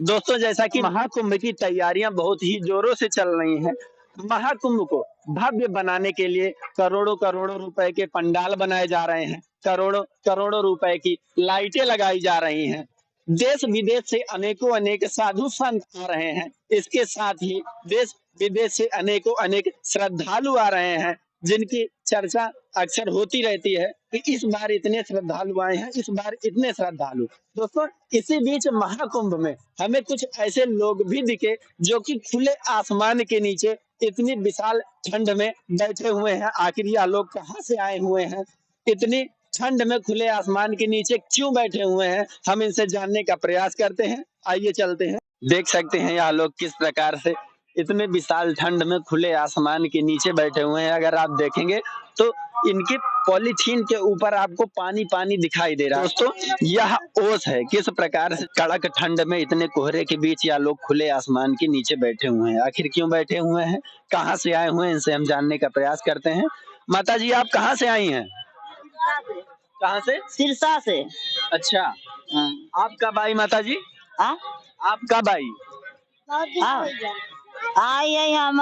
दोस्तों जैसा कि महाकुंभ की तैयारियां बहुत ही जोरों से चल रही हैं। महाकुंभ को भव्य बनाने के लिए करोड़ों करोड़ों रुपए के पंडाल बनाए जा रहे हैं। करोड़ों करोड़ों रुपए की लाइटें लगाई जा रही हैं। देश विदेश से अनेकों अनेक साधु संत आ रहे हैं। इसके साथ ही देश विदेश से अनेकों अनेक श्रद्धालु आ रहे हैं, जिनकी चर्चा अक्सर होती रहती है कि इस बार इतने श्रद्धालु आए हैं, इस बार इतने श्रद्धालु। दोस्तों इसी बीच महाकुंभ में हमें कुछ ऐसे लोग भी दिखे जो कि खुले आसमान के नीचे इतनी विशाल ठंड में बैठे हुए हैं। आखिर यह लोग कहाँ से आए हुए हैं, इतनी ठंड में खुले आसमान के नीचे क्यों बैठे हुए हैं, हम इनसे जानने का प्रयास करते हैं। आइए चलते हैं। देख सकते हैं यह लोग किस प्रकार से इतने विशाल ठंड में खुले आसमान के नीचे बैठे हुए हैं। अगर आप देखेंगे तो इनके पॉलीथीन के ऊपर आपको पानी पानी दिखाई दे रहा है। दोस्तों यह ओस है, किस प्रकार से कड़क ठंड में इतने कोहरे के बीच यह लोग खुले आसमान के नीचे बैठे हुए हैं। आखिर क्यों बैठे हुए हैं, कहाँ से आए हुए हैं, इनसे हम जानने का प्रयास करते हैं। माता जी आप कहाँ से आई हैं? कहाँ से? सिरसा से। अच्छा, आप कब आई माता जी? आप कब आई? आई है हम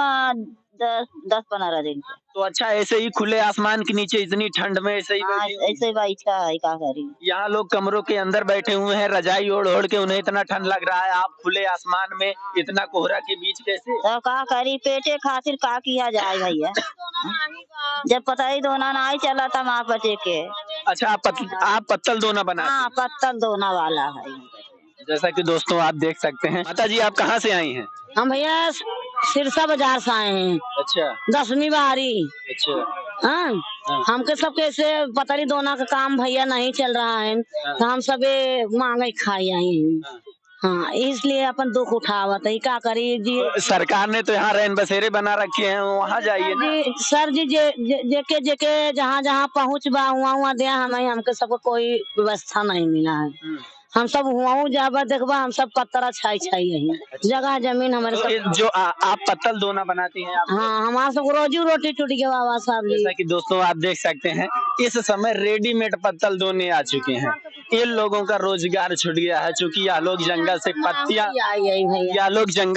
10-15 दिन से। तो अच्छा, ऐसे ही खुले आसमान के नीचे इतनी ठंड में ऐसे ही बैठी हुई? ऐसे बैठा है, क्या करी। यहाँ लोग कमरों के अंदर बैठे हुए हैं, रजाई ओढ़ ओढ़ के, उन्हें इतना ठंड लग रहा है। आप खुले आसमान में इतना कोहरा के बीच कैसे? तो क्या करी, पेटे खातिर का किया जाए भैया। जब पता ही दोना ना ही चला था माँ बचे के। अच्छा आप पत्तल दोना बना? हाँ, पत्तल दोना वाला है। जैसा कि दोस्तों आप देख सकते हैं। माता जी आप कहाँ से आई हैं? हम भैया सिरसा बाजार से आए हैं। अच्छा, 10वीं बारी। अच्छा। हाँ, हमके सब कैसे पतली दोना का काम भैया नहीं चल रहा है, तो हम सब मांगे खाई आए हैं। हाँ, इसलिए अपन दुख उठावत है, क्या करी जी। तो सरकार ने तो यहाँ रैन बसेरे बना रखे हैं, वहाँ जाइए ना। जी सर जी, जेके जेके जहाँ जहाँ पहुँच बा हुआ दिया हमें, हमके सबको कोई व्यवस्था नहीं मिला है। हम सब हुआ जाबा देखबा, हम सब पत्थर छाई छाई यही जगह जमीन हमारे तो सब। जो आप पत्तल दोना बनाती हैं आप? हाँ, हमारा सब रोजी रोटी टूट गया बाबा साहब जी। जैसा कि दोस्तों आप देख सकते हैं, इस समय रेडीमेड पत्तल दोने आ चुके हैं। इन लोगों का रोजगार छूट गया है, चूंकि यह लोग जंगल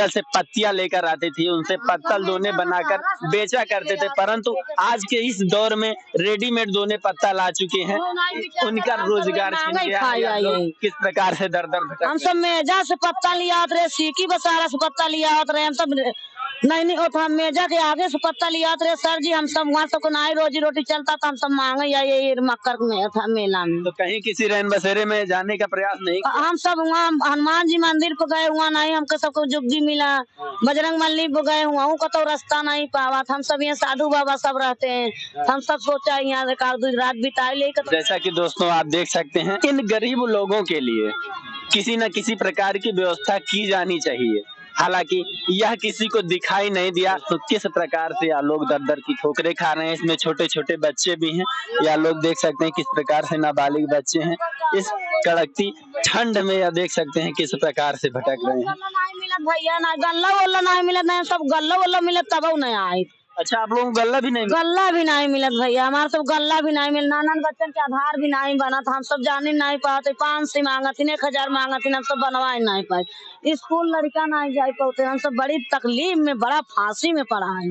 से पत्तियां लेकर आते थे, उनसे पत्तल दोने बनाकर बेचा करते थे। परंतु आज के इस दौर में रेडीमेड दोने पत्तल आ चुके हैं, उनका रोजगार छीन गया है। किस प्रकार से दर दर हम सब मेजा से पत्ता लिया रहे, सीकी बसारा से पत्ता लिया रहे, हम सब नहीं होता, हम मेजा के आगे से पत्ता लिया रहे सर जी। हम सब वहाँ सबको ना रोजी रोटी चलता था, हम सब मांगे ये मक्कर में था मेला में। तो कहीं किसी रैन बसेरे में जाने का प्रयास नहीं? हम सब वहाँ हनुमान जी मंदिर पे गए हुआ नहीं, हमको सबको जुग्गी मिला। बजरंग मल्ली पे गए हुआ का तो रास्ता नहीं पावा। हम सब यहाँ साधु बाबा सब रहते हैं, हम सब सोचा यहाँ रात बिताए लेकर। जैसा कि दोस्तों आप देख सकते हैं, इन गरीब लोगों के लिए किसी न किसी प्रकार की व्यवस्था की जानी चाहिए। हालांकि यह किसी को दिखाई नहीं दिया। तो किस प्रकार से यह लोग दर दर की ठोकरें खा रहे हैं, इसमें छोटे छोटे बच्चे भी हैं। यह लोग देख सकते हैं किस प्रकार से नाबालिग बच्चे हैं, इस कड़कती ठंड में यह देख सकते हैं किस प्रकार से भटक रहे हैं। भैया ना गल्ला वल्ला नहीं मिला, नहीं सब गल्ला वल्ला मिला तब नहीं आए। अच्छा, आप लोगों को गल्ला भी नहीं? गल्ला भी नहीं मिलत भैया, हमारे सब गल्ला भी नहीं मिल। नाना बच्चन के आधार भी नहीं बना था, हम सब जाने नहीं पाते। 500 मांगत, 1000 मांगत, हम सब बनवा नहीं पाए। स्कूल लड़का नहीं जा पाते, हम सब बड़ी तकलीफ में, बड़ा फांसी में पड़ा है।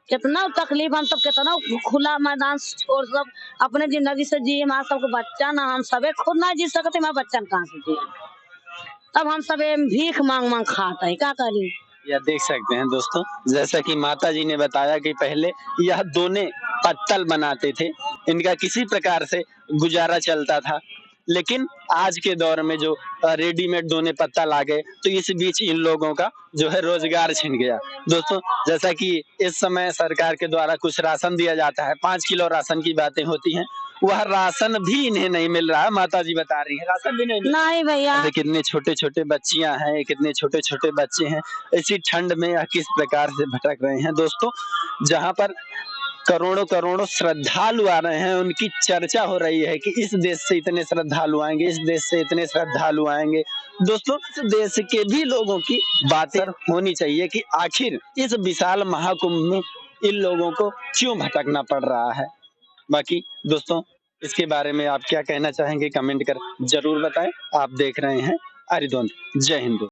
कितना तकलीफ, हम सब कितना खुला मैदान छोड़ सब अपने जिंदगी से जिए। हमारे सबको बच्चा ना, हम सबे खुद नहीं जी सकते, हमारे बच्चन कहाँ से जिए। अब हम सब भीख मांग मांग खाते है, क्या करी। यह देख सकते हैं दोस्तों, जैसा कि माता जी ने बताया कि पहले यह दोने पत्तल बनाते थे, इनका किसी प्रकार से गुजारा चलता था। लेकिन आज के दौर में जो रेडीमेड दोने पत्तल आ गए, तो इस बीच इन लोगों का जो है रोजगार छिन गया। दोस्तों जैसा कि इस समय सरकार के द्वारा कुछ राशन दिया जाता है, 5 किलो राशन की बातें होती हैं, वह राशन भी इन्हें नहीं मिल रहा है। माता जी बता रही है राशन भी नहीं भैया। कितने छोटे छोटे बच्चियां हैं, कितने छोटे छोटे बच्चे हैं, इसी ठंड में यह किस प्रकार से भटक रहे हैं। दोस्तों जहां पर करोड़ों करोड़ों श्रद्धालु आ रहे हैं, उनकी चर्चा हो रही है कि इस देश से इतने श्रद्धालु आएंगे, इस देश से इतने श्रद्धालु आएंगे। दोस्तों इस देश के भी लोगों की बातें होनी चाहिए कि आखिर इस विशाल महाकुंभ में इन लोगों को क्यों भटकना पड़ रहा है। बाकी दोस्तों इसके बारे में आप क्या कहना चाहेंगे, कमेंट कर जरूर बताएं। आप देख रहे हैं आरिदोंद। जय हिंद।